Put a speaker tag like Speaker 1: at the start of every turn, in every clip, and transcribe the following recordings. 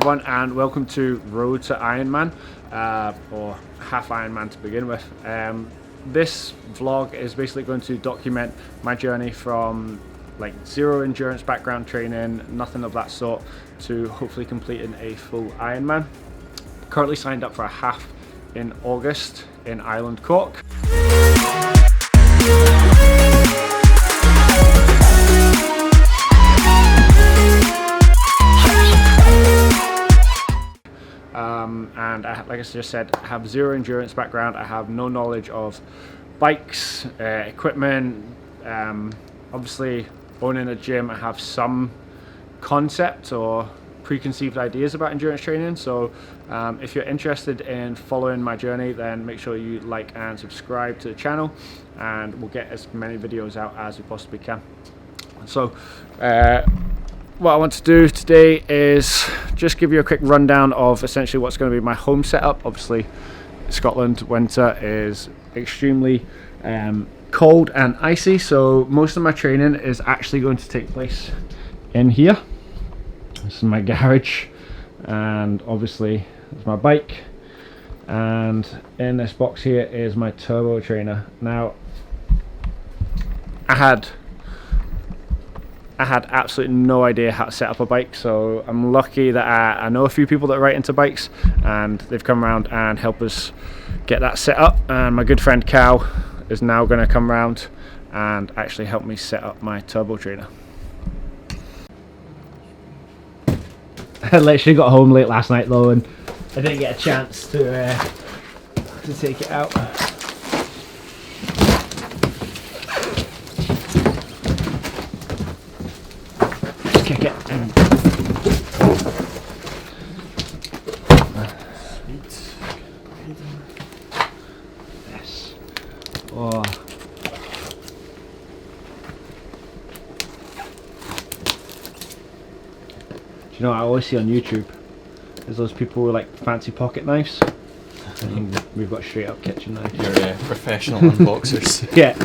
Speaker 1: everyone, and welcome to Road to Ironman, or half Ironman to begin with. This vlog is basically going to document my journey from like zero endurance background training, nothing of that sort, to hopefully completing a full Ironman. Currently signed up for a half in August in Ireland, Cork. And like I just said, I have zero endurance background. I have no knowledge of bikes, equipment. Obviously, owning a gym, I have some concept or preconceived ideas about endurance training. So if you're interested in following my journey, then make sure you like and subscribe to the channel, and we'll get as many videos out as we possibly can. So what I want to do today is just give you a quick rundown of essentially what's going to be my home setup. Obviously, Scotland winter is extremely cold and icy, so most of my training is actually going to take place in here. This is my garage, and obviously there's my bike, and in this box here is my turbo trainer. Now, I had absolutely no idea how to set up a bike, so I'm lucky that I know a few people that are right into bikes, and they've come around and helped us get that set up. And my good friend Cal is now going to come around and actually help me set up my turbo trainer. I literally got home late last night though, and I didn't get a chance to take it out. Kick it. Sweet. Yes. Oh. Do you know what I always see on YouTube? There's those people with like fancy pocket knives. And we've got straight up kitchen knives.
Speaker 2: You're professional unboxers.
Speaker 1: Yeah.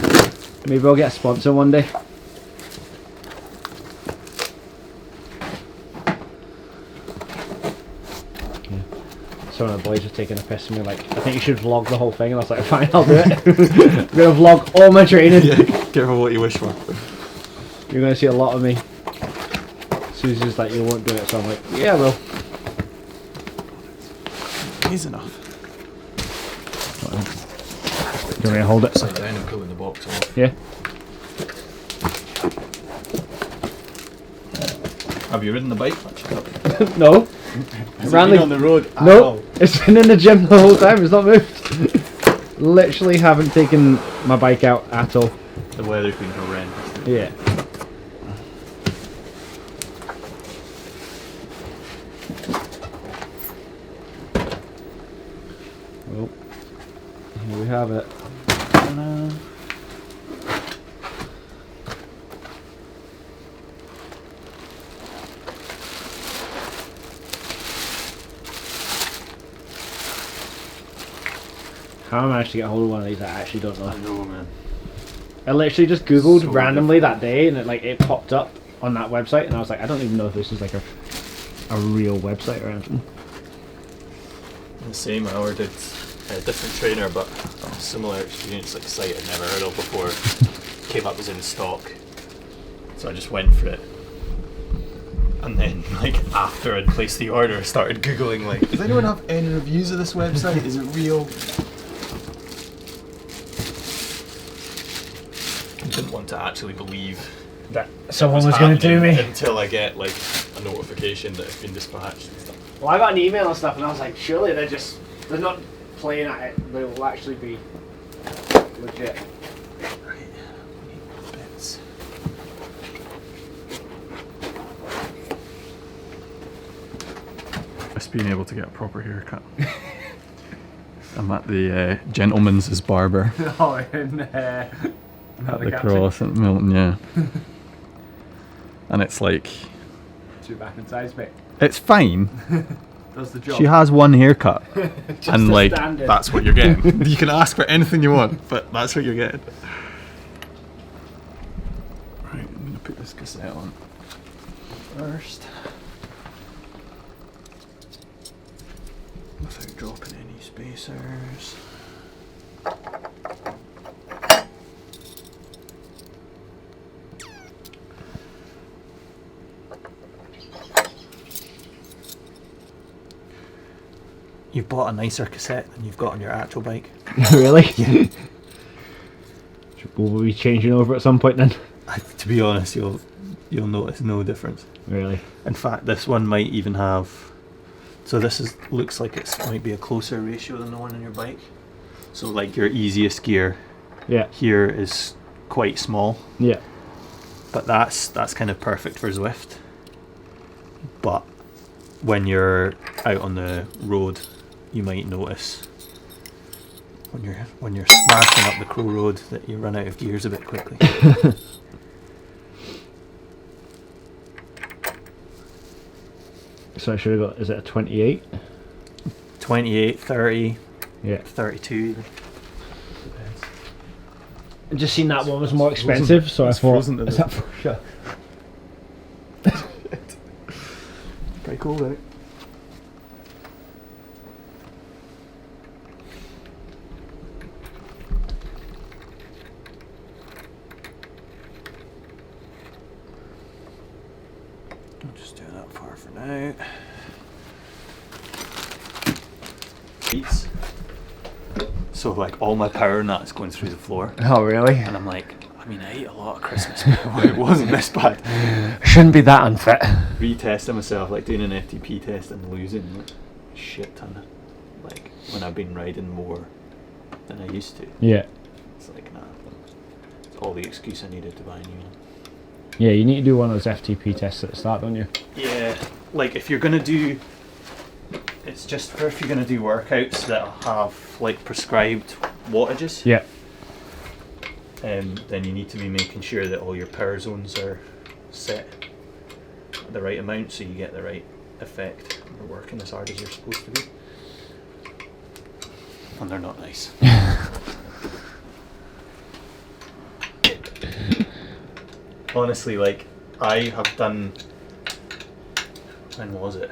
Speaker 1: Maybe I'll get a sponsor one day. Some of the boys were taking a piss at me, like, I think you should vlog the whole thing, and I was like, fine, I'll do it. I'm going to vlog all my training.
Speaker 2: Yeah, careful what you wish for.
Speaker 1: You're going to see a lot of me. Susie's like, you won't do it, so I'm like, yeah, I will.
Speaker 2: Easy enough.
Speaker 1: Do you want me to hold it?
Speaker 2: Upside down and pulling the box off.
Speaker 1: Yeah.
Speaker 2: Have you ridden the bike much?
Speaker 1: No.
Speaker 2: Has it been on the road?
Speaker 1: No, it's been in the gym the whole time, it's not moved. Literally haven't taken my bike out at all.
Speaker 2: The weather's been horrendous.
Speaker 1: Yeah. Well, here we have it. Ta-da. How I managed to get a hold of one of these, I actually don't know.
Speaker 2: I know, man.
Speaker 1: I literally just googled
Speaker 2: So
Speaker 1: randomly that day, and it popped up on that website, and I was like, I don't even know if this is like a real website or anything.
Speaker 2: The same, I ordered a different trainer, but a similar experience, like a site I'd never heard of before. Came up as in stock, so I just went for it. And then, like, after I'd placed the order, I started googling, like, does anyone have any reviews of this website? Is it real? I didn't want to actually believe
Speaker 1: That someone was going to do me.
Speaker 2: until I get, like, a notification that it's been dispatched and stuff.
Speaker 1: Well, I got an email and stuff, and I was like, surely they're not playing at it. They will actually be legit.
Speaker 2: Right, bits. Just being able to get a proper haircut. I'm at the gentleman's barber.
Speaker 1: Oh, in
Speaker 2: At the Cross at Milton, yeah. And it's like,
Speaker 1: Two back and sides, mate.
Speaker 2: it's fine.
Speaker 1: Does the job.
Speaker 2: She has one haircut,
Speaker 1: Just
Speaker 2: and
Speaker 1: a
Speaker 2: like
Speaker 1: standard.
Speaker 2: that's what you're getting. You can ask for anything you want, but that's what you're getting. Right, I'm gonna put this cassette on first. without dropping any spacers. You've bought a nicer cassette than you've got on your actual bike.
Speaker 1: Really? Will we be changing over at some point then?
Speaker 2: To be honest, you'll notice no difference.
Speaker 1: Really?
Speaker 2: In fact, this one might even have. So this looks like it might be a closer ratio than the one on your bike. So like your easiest gear, here is quite small.
Speaker 1: Yeah.
Speaker 2: But that's kind of perfect for Zwift. But when you're out on the road, you might notice when you're smashing up the Crow Road that you run out of gears a bit quickly.
Speaker 1: So I should have got, is it a 28?
Speaker 2: 28, 30, 32.
Speaker 1: I just seen that one was more expensive, so I thought, is that for sure?
Speaker 2: Pretty cool, right? I'll just do that far for now. Beats. So like all my power and that's going through the floor.
Speaker 1: Oh really?
Speaker 2: And I'm like, I mean, I ate a lot of Christmas before. It wasn't this bad.
Speaker 1: Shouldn't be that unfit.
Speaker 2: Retesting myself, like doing an FTP test and losing like a shit ton. Like when I've been riding more than I used to.
Speaker 1: Yeah.
Speaker 2: It's like, nah. It's all the excuse I needed to buy a new one.
Speaker 1: Yeah, you need to do one of those FTP tests at the start, don't you?
Speaker 2: Yeah. Like if you're gonna do, it's just for if you're gonna do workouts that have like prescribed wattages.
Speaker 1: Yeah.
Speaker 2: Then you need to be making sure that all your power zones are set at the right amount so you get the right effect. You're working as hard as you're supposed to be. And they're not nice. Honestly, like, I have done, when was it?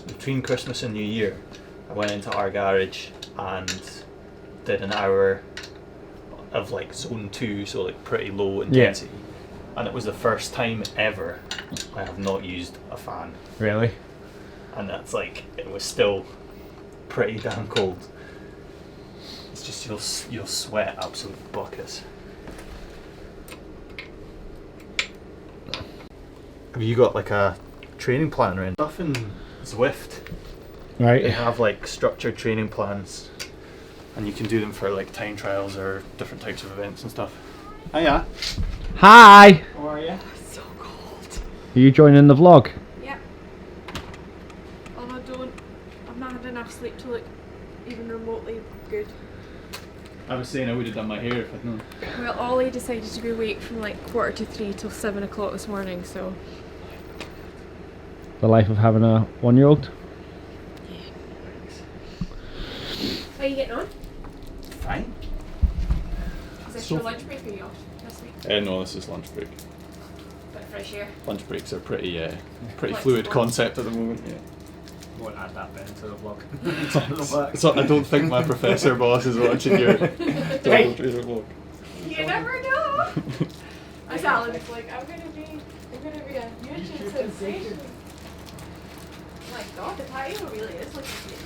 Speaker 2: Between Christmas and New Year, I went into our garage and did an hour of like zone 2, so like pretty low intensity. Yeah. And it was the first time ever I have not used a fan.
Speaker 1: Really?
Speaker 2: And that's like, it was still pretty damn cold. It's just you'll sweat absolute buckets. Have you got like a training plan or anything? Stuff in Zwift.
Speaker 1: Right.
Speaker 2: They have like structured training plans. And you can do them for like time trials or different types of events and stuff. Hiya.
Speaker 1: Hi!
Speaker 2: How are you?
Speaker 3: It's so cold.
Speaker 1: Are you joining the vlog?
Speaker 3: Yep. Although I've not had enough sleep to look even remotely good.
Speaker 2: I was saying I would have done my hair if I'd known.
Speaker 3: Well, Ollie decided to be awake from like 2:45 till 7 o'clock this morning, so.
Speaker 1: The life of having a 1-year-old?
Speaker 3: How are you getting on?
Speaker 2: Fine.
Speaker 3: Is this
Speaker 2: So-
Speaker 3: your lunch break or are you off this week?
Speaker 2: No, this is lunch break.
Speaker 3: Bit of fresh air.
Speaker 2: Lunch breaks are pretty
Speaker 3: Flexible.
Speaker 2: fluid concept at the moment. Yeah.
Speaker 1: Won't add that bit into the vlog.
Speaker 2: So I don't think my professor boss is watching your double tracer vlog.
Speaker 3: You never know! I saw Alan's like, I'm gonna be a YouTube sensation. Oh my god, the patio really is like a theatre.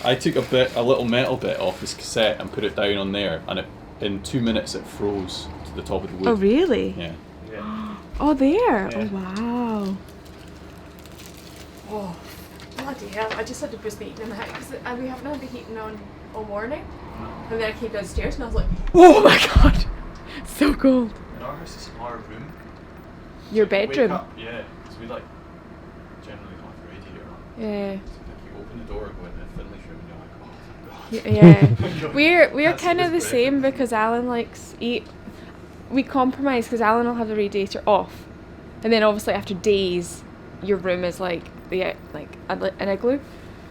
Speaker 2: I took a little metal bit off this cassette and put it down on there, and in 2 minutes it froze to the top of the wood.
Speaker 3: Oh really?
Speaker 2: Yeah.
Speaker 3: Oh there!
Speaker 2: Yeah.
Speaker 3: Oh wow. Oh, bloody hell. I just had to boost the heating in the house because we haven't had the heating on all morning. And then I came downstairs and I was like, oh my god! So cold.
Speaker 2: In our house is our room.
Speaker 3: Your
Speaker 2: Wake
Speaker 3: bedroom?
Speaker 2: up, yeah, because we like generally don't have the radiator on.
Speaker 3: Yeah.
Speaker 2: So like you open the door and go into Finley's room and you're like, oh my god.
Speaker 3: Yeah. We're
Speaker 2: That's
Speaker 3: kind of the
Speaker 2: his
Speaker 3: same
Speaker 2: breakfast.
Speaker 3: because Alan likes eat. We compromise because Alan will have the radiator off. And then obviously after days, your room is like an igloo.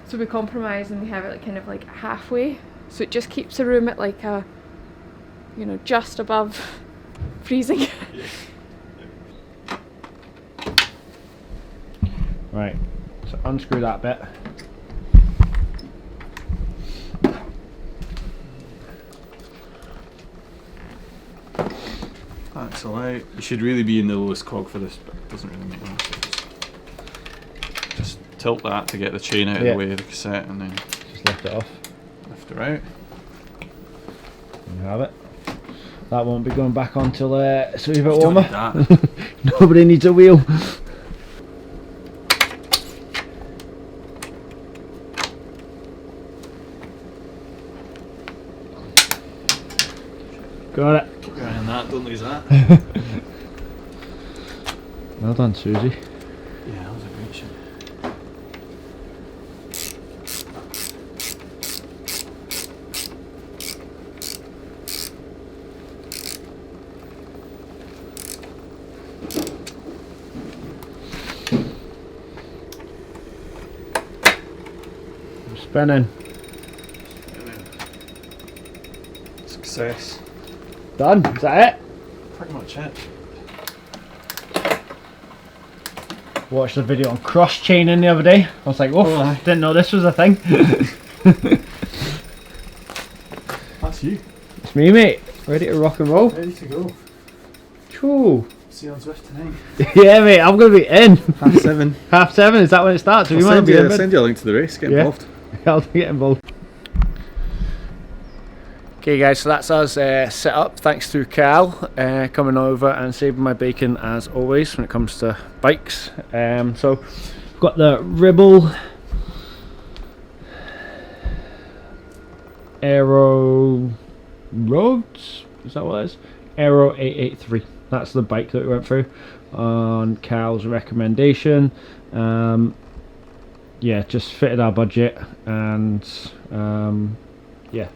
Speaker 3: So we compromise and we have it like kind of like halfway. So it just keeps the room at like a, just above freezing.
Speaker 2: Yeah.
Speaker 1: Right, so unscrew that bit.
Speaker 2: Axle out. You should really be in the lowest cog for this, but it doesn't really make much sense. Just tilt that to get the chain out of the way of the cassette, and then
Speaker 1: just lift it off.
Speaker 2: lift her out.
Speaker 1: There you have it. That won't be going back on till it's a wee bit
Speaker 2: Don't
Speaker 1: warmer.
Speaker 2: need that.
Speaker 1: Nobody needs a wheel. Got it.
Speaker 2: Keep your eye on that, don't lose that.
Speaker 1: Well done, Susie.
Speaker 2: Yeah, that was a great shot.
Speaker 1: I'm spinning.
Speaker 2: Success.
Speaker 1: Done. Is that it?
Speaker 2: Pretty much it.
Speaker 1: Watched a video on cross chaining the other day. I was like, oh, didn't know this was a thing.
Speaker 2: That's you.
Speaker 1: It's me, mate. Ready to rock and roll.
Speaker 2: Ready to go.
Speaker 1: Cool.
Speaker 2: See you on Zwift tonight.
Speaker 1: Yeah, mate. I'm gonna be in.
Speaker 2: 7:30.
Speaker 1: 7:30. Is that when it starts?
Speaker 2: I'll send you a link to the race. Get involved.
Speaker 1: I'll get involved. Okay guys, so that's us set up, thanks to Carl coming over and saving my bacon as always when it comes to bikes. So we've got the Ribble Aero Roads, is that what it is? Aero 883, that's the bike that we went through on Carl's recommendation. Yeah, just fitted our budget, and yeah,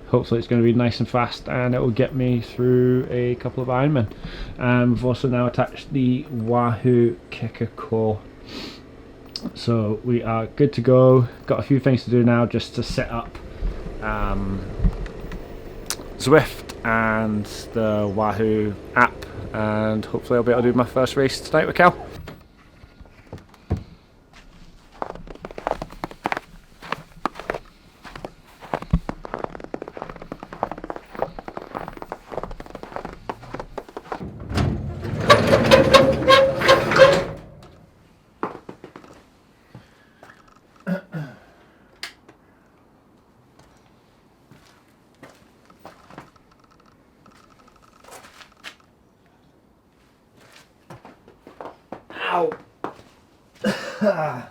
Speaker 1: hopefully it's going to be nice and fast, and it will get me through a couple of Ironman. We've also now attached the Wahoo Kicker core, so we are good to go. Got a few things to do now just to set up Zwift and the Wahoo app, and hopefully I'll be able to do my first race tonight with Cal. Ow! I'm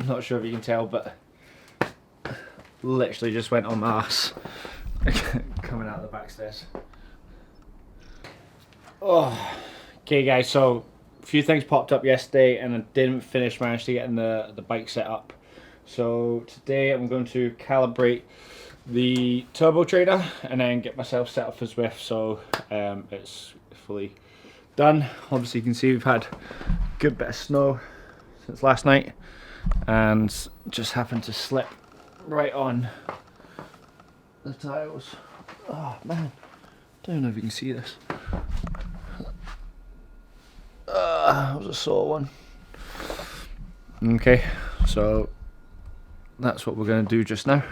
Speaker 1: not sure if you can tell, but literally just went on my arse coming out of the back stairs. Oh, okay guys, so a few things popped up yesterday and I didn't manage to get the bike set up. So today I'm going to calibrate the turbo trainer and then get myself set up for Zwift, so it's fully done. Obviously you can see we've had a good bit of snow since last night and just happened to slip right on the tiles. Oh man, don't know if you can see this. That was a sore one. Okay, so that's what we're going to do just now.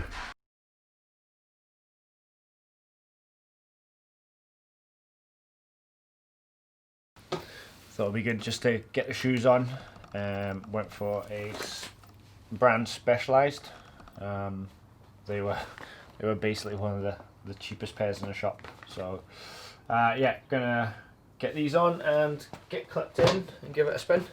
Speaker 1: Thought it'd be good just to get the shoes on. Went for a brand Specialized. They were basically one of the cheapest pairs in the shop. So yeah, gonna get these on and get clipped in and give it a spin.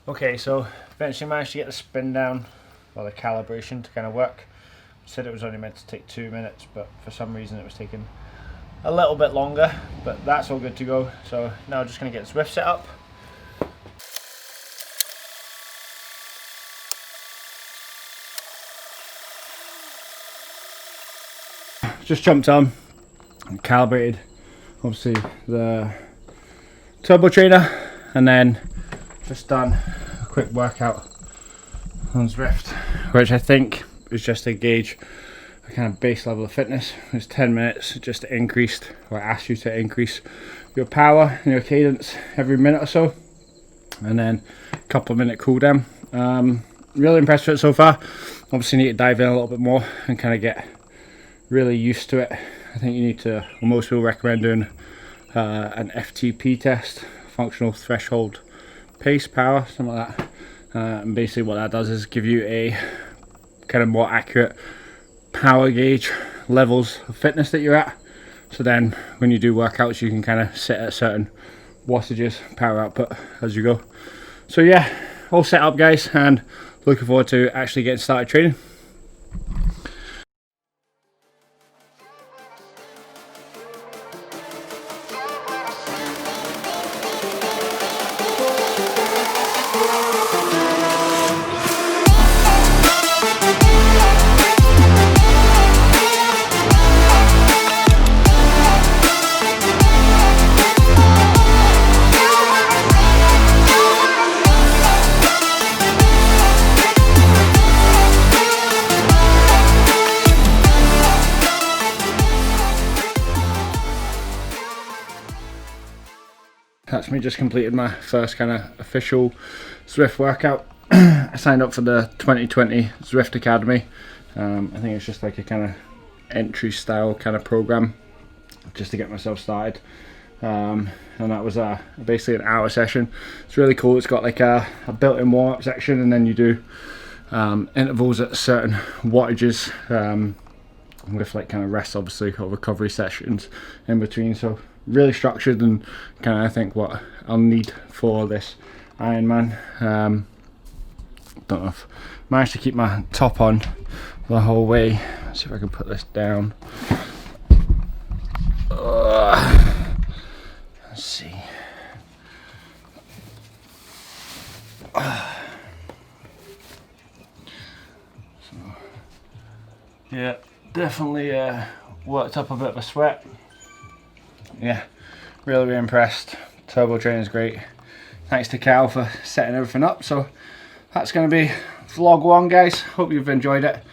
Speaker 1: Okay, so eventually managed to get the spin down, or the calibration to kind of work. Said it was only meant to take 2 minutes, but for some reason it was taking a little bit longer, but that's all good to go. So now I'm just going to get Zwift set up. Just jumped on and calibrated obviously the turbo trainer, and then just done a quick workout on Zwift, which I think is just to gauge a kind of base level of fitness. It's 10 minutes just increased, or asked you to increase your power and your cadence every minute or so, and then a couple of minute cool down. Really impressed with it so far. Obviously need to dive in a little bit more and kind of get really used to it. I think you need to, well, most people recommend doing an FTP test, functional threshold pace power, something like that. And basically what that does is give you a kind of more accurate power gauge levels of fitness that you're at. So then when you do workouts, you can kind of set at certain wattages, power output as you go. So yeah, all set up guys, and looking forward to actually getting started training. That's me just completed my first kind of official Zwift workout. I signed up for the 2020 Zwift Academy. I think it's just like a kind of entry style kind of program just to get myself started. And that was basically an hour session. It's really cool. It's got like a built-in warm-up section, and then you do intervals at certain wattages with like kind of rest, obviously, or recovery sessions in between. So really structured, and kind of I think what I'll need for this Ironman. Don't know if I managed to keep my top on the whole way. Let's see if I can put this down. Let's see. Yeah, definitely worked up a bit of a sweat. Yeah, really impressed. Turbo training is great. Thanks to Cal for setting everything up. So that's going to be vlog 1 guys. Hope you've enjoyed it.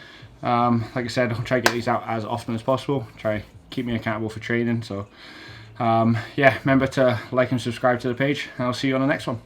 Speaker 1: Like I said, I'll try to get these out as often as possible. Try keep me accountable for training. So yeah, remember to like and subscribe to the page, and I'll see you on the next one.